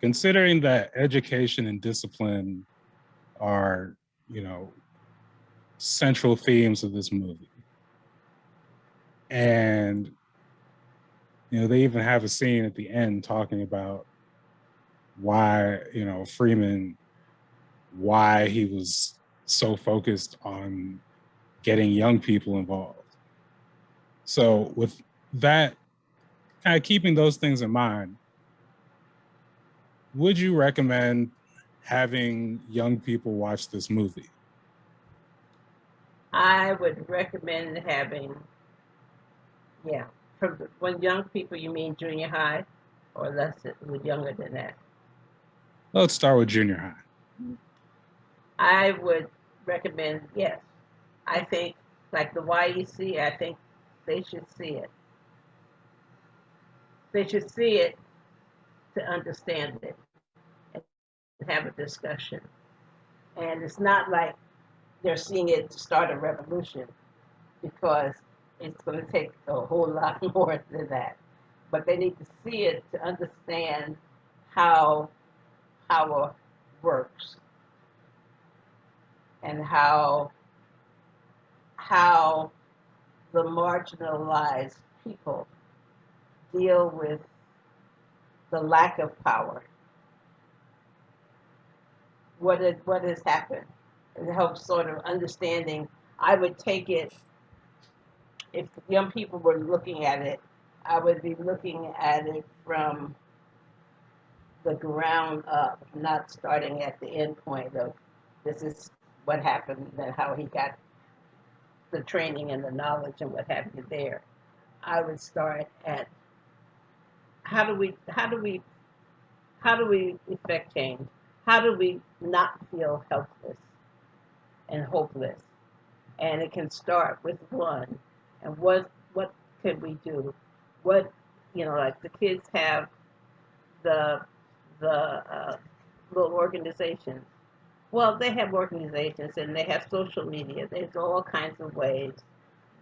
considering that education and discipline are, central themes of this movie. And, they even have a scene at the end talking about why, Freeman, why he was so focused on getting young people involved. So with that, kind of keeping those things in mind, would you recommend having young people watch this movie? I would recommend having, yeah, when young people, you mean junior high or less, younger than that? Let's start with junior high. I would recommend, yes. I think, like the YEC, I think they should see it. They should see it to understand it and have a discussion. And it's not like they're seeing it to start a revolution, because it's going to take a whole lot more than that. But they need to see it to understand how power works and how the marginalized people deal with the lack of power. What has happened? It helps sort of understanding. I would take it, if young people were looking at it, I would be looking at it from the ground up, not starting at the end point of this is what happened and how he got the training and the knowledge and what have you there. I would start at how do we effect change? How do we not feel helpless and hopeless? And it can start with one. And what can we do? What, like the kids have the the little organizations. Well, they have organizations and they have social media. There's all kinds of ways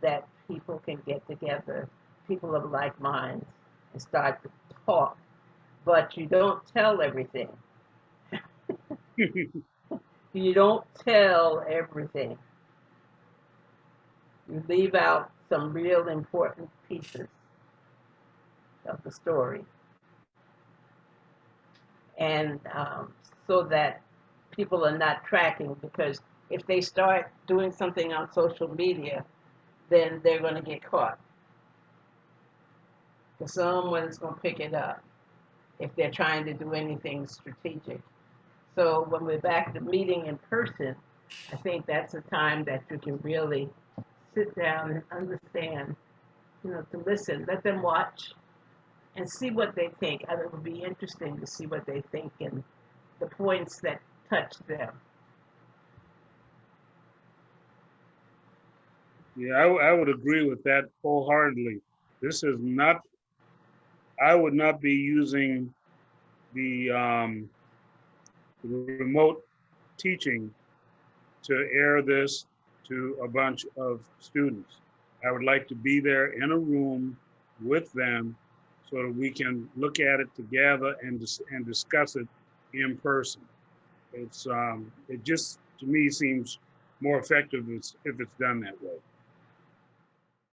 that people can get together, people of like minds, and start to talk. But you don't tell everything. You don't tell everything. You leave out some real important pieces of the story. And so that people are not tracking, because if they start doing something on social media, then they're going to get caught. Because someone's going to pick it up if they're trying to do anything strategic. So when we're back to meeting in person, I think that's a time that you can really sit down and understand, to listen, let them watch and see what they think. And it would be interesting to see what they think and the points that touch them. Yeah, I would agree with that wholeheartedly. This is not, I would not be using the remote teaching to air this to a bunch of students. I would like to be there in a room with them so that we can look at it together and discuss it in person. It just to me seems more effective if it's done that way.